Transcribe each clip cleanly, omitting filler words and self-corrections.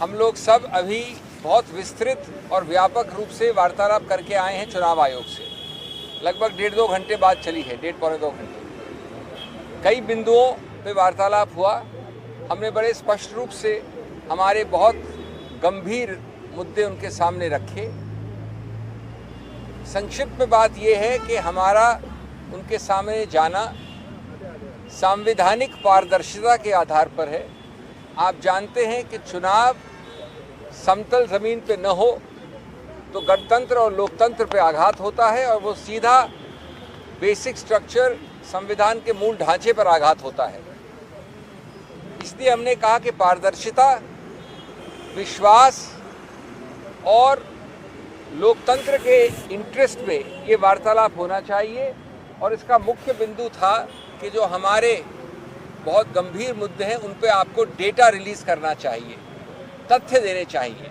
हम लोग सब अभी बहुत विस्तृत और व्यापक रूप से वार्तालाप करके आए हैं चुनाव आयोग से। लगभग 1.5-2 घंटे बाद चली है, 1.5-पौने 2 घंटे। कई बिंदुओं पे वार्तालाप हुआ। हमने बड़े स्पष्ट रूप से हमारे बहुत गंभीर मुद्दे उनके सामने रखे। संक्षिप्त में बात यह है कि हमारा उनके सामने जाना संवैधानिक पारदर्शिता के आधार पर है। आप जानते हैं कि चुनाव समतल जमीन पे न हो तो गणतंत्र और लोकतंत्र पे आघात होता है और वो सीधा बेसिक स्ट्रक्चर संविधान के मूल ढांचे पर आघात होता है। इसलिए हमने कहा कि पारदर्शिता, विश्वास और लोकतंत्र के इंटरेस्ट में ये वार्तालाप होना चाहिए। और इसका मुख्य बिंदु था कि जो हमारे बहुत गंभीर मुद्दे हैं उन पे आपको डेटा रिलीज करना चाहिए, तथ्य देने चाहिए,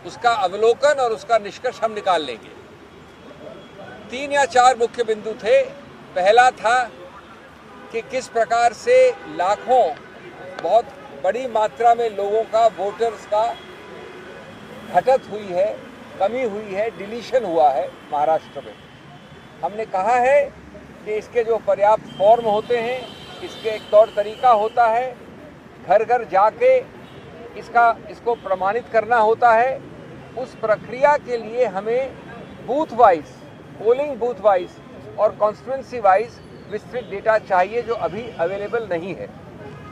उसका अवलोकन और उसका निष्कर्ष हम निकाल लेंगे। 3 या 4 मुख्य बिंदु थे। पहला था कि किस प्रकार से लाखों, बहुत बड़ी मात्रा में लोगों का, वोटर्स का घटत हुई है, कमी हुई है, डिलीशन हुआ है महाराष्ट्र में। हमने कहा है कि इसके जो पर्याप्त फॉर्म होते हैं, इसके एक तौर तरीका होता है, घर घर जाके इसको प्रमाणित करना होता है। उस प्रक्रिया के लिए हमें booth wise, polling booth wise और कॉन्स्टिट्यूंसी वाइज विस्तृत डेटा चाहिए जो अभी अवेलेबल नहीं है।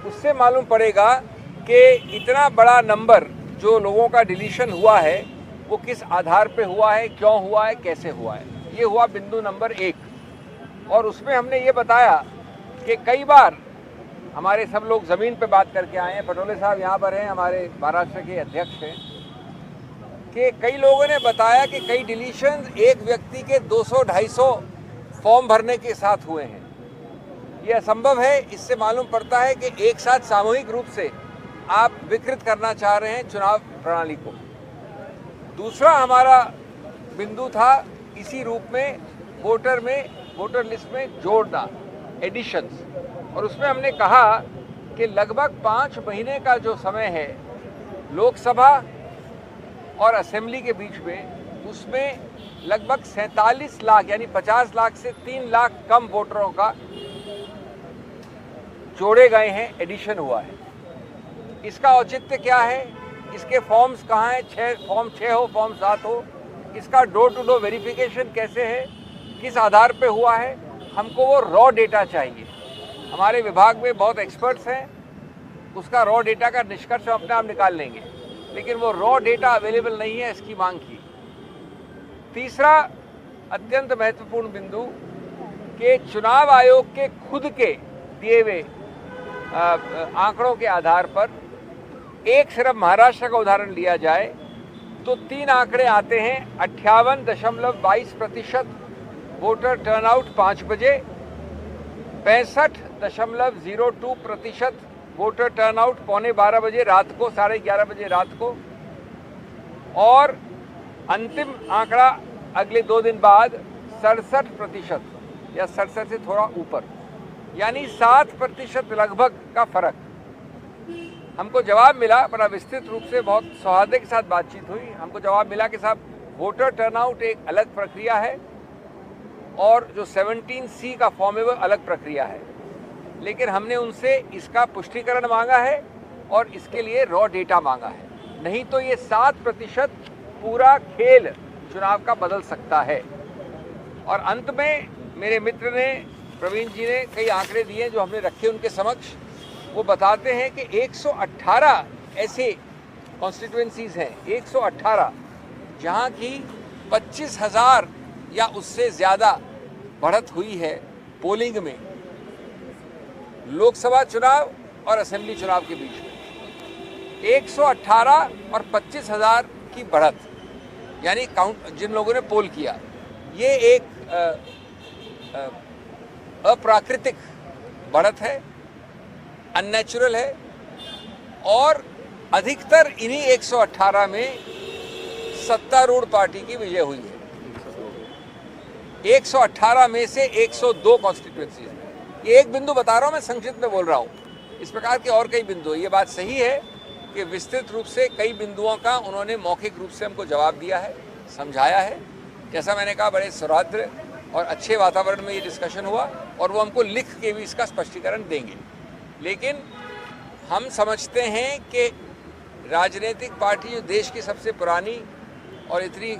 उससे मालूम पड़ेगा कि इतना बड़ा नंबर जो लोगों का डिलीशन हुआ है वो किस आधार पे हुआ है, क्यों हुआ है, कैसे हुआ है। ये हुआ बिंदु नंबर 1। और उसमें हमने ये बताया कि कई बार हमारे सब लोग ज़मीन पे बात करके आए हैं, पटोले साहब यहाँ पर हैं, हमारे महाराष्ट्र के अध्यक्ष हैं, कि कई लोगों ने बताया कि कई डिलीशन एक व्यक्ति के 200-250 फॉर्म भरने के साथ हुए हैं। ये असंभव है। इससे मालूम पड़ता है कि एक साथ सामूहिक रूप से आप विकृत करना चाह रहे हैं चुनाव प्रणाली को। दूसरा हमारा बिंदु था इसी रूप में वोटर लिस्ट में जोड़ना, एडिशंस। और उसमें हमने कहा कि लगभग 5 महीने का जो समय है लोकसभा और असेंबली के बीच में, उसमें लगभग 47 लाख यानी 50 लाख से 3 लाख कम वोटरों का जोड़े गए हैं, एडिशन हुआ है। इसका औचित्य क्या है? इसके फॉर्म्स कहाँ हैं? फॉर्म 6 हो, फॉर्म 7 हो। इसका डोर टू डोर वेरिफिकेशन कैसे है, किस आधार पे हुआ है? हमको वो रॉ डेटा चाहिए। हमारे विभाग में बहुत एक्सपर्ट्स हैं, उसका रॉ डेटा का निष्कर्ष हम अपने आप निकाल लेंगे, लेकिन वो रॉ डेटा अवेलेबल नहीं है, इसकी मांग की। तीसरा अत्यंत महत्वपूर्ण बिंदु कि चुनाव आयोग के खुद के दिए हुए आंकड़ों के आधार पर एक सिर्फ महाराष्ट्र का उदाहरण लिया जाए तो 3 आंकड़े आते हैं। 58.22% वोटर टर्नआउट 5 बजे, 65.02% वोटर टर्नआउट 11:15 बजे रात को, 11:30 बजे रात को, और अंतिम आंकड़ा अगले 2 दिन बाद 67% या 67 से थोड़ा ऊपर, यानी 7% लगभग का फर्क। हमको जवाब मिला, बड़ा विस्तृत रूप से बहुत सौहार्द के साथ बातचीत हुई। हमको जवाब मिला कि साहब वोटर टर्नआउट एक अलग प्रक्रिया है और जो 17C का फॉर्म है वो अलग प्रक्रिया है। लेकिन हमने उनसे इसका पुष्टिकरण मांगा है और इसके लिए रॉ डेटा मांगा है, नहीं तो ये 7% पूरा खेल चुनाव का बदल सकता है। और अंत में मेरे मित्र ने, प्रवीण जी ने कई आंकड़े दिए जो हमने रखे उनके समक्ष। वो बताते हैं कि 118 ऐसे कॉन्स्टिट्यूएंसीज हैं, 118 जहाँ की 25,000 या उससे ज़्यादा बढ़त हुई है पोलिंग में, लोकसभा चुनाव और असेंबली चुनाव के बीच में 118 और 25,000 की बढ़त, यानी काउंट जिन लोगों ने पोल किया, ये एक अप्राकृतिक बढ़त है, अननेचुरल है। और अधिकतर इन्हीं 118 में सत्तारूढ़ पार्टी की विजय हुई है। 118 में से 102 कॉन्स्टिट्यूएंसी है। ये एक बिंदु बता रहा हूँ, मैं संक्षिप्त में बोल रहा हूँ। इस प्रकार के और कई बिंदु। ये बात सही है कि विस्तृत रूप से कई बिंदुओं का उन्होंने मौखिक रूप से हमको जवाब दिया है, समझाया है। जैसा मैंने कहा, बड़े सौहार्द और अच्छे वातावरण में ये डिस्कशन हुआ और वो हमको लिख के भी इसका स्पष्टीकरण देंगे। लेकिन हम समझते हैं कि राजनीतिक पार्टी जो देश की सबसे पुरानी और इतनी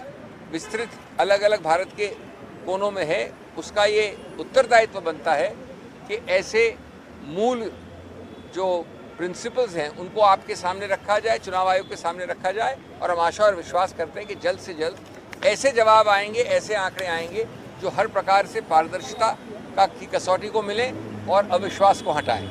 विस्तृत अलग अलग भारत के कोनों में है, उसका ये उत्तरदायित्व बनता है कि ऐसे मूल जो प्रिंसिपल्स हैं उनको आपके सामने रखा जाए, चुनाव आयोग के सामने रखा जाए। और हम आशा और विश्वास करते हैं कि जल्द से जल्द ऐसे जवाब आएंगे, ऐसे आंकड़े आएंगे जो हर प्रकार से पारदर्शिता की कसौटी को मिले और अविश्वास को हटाएं।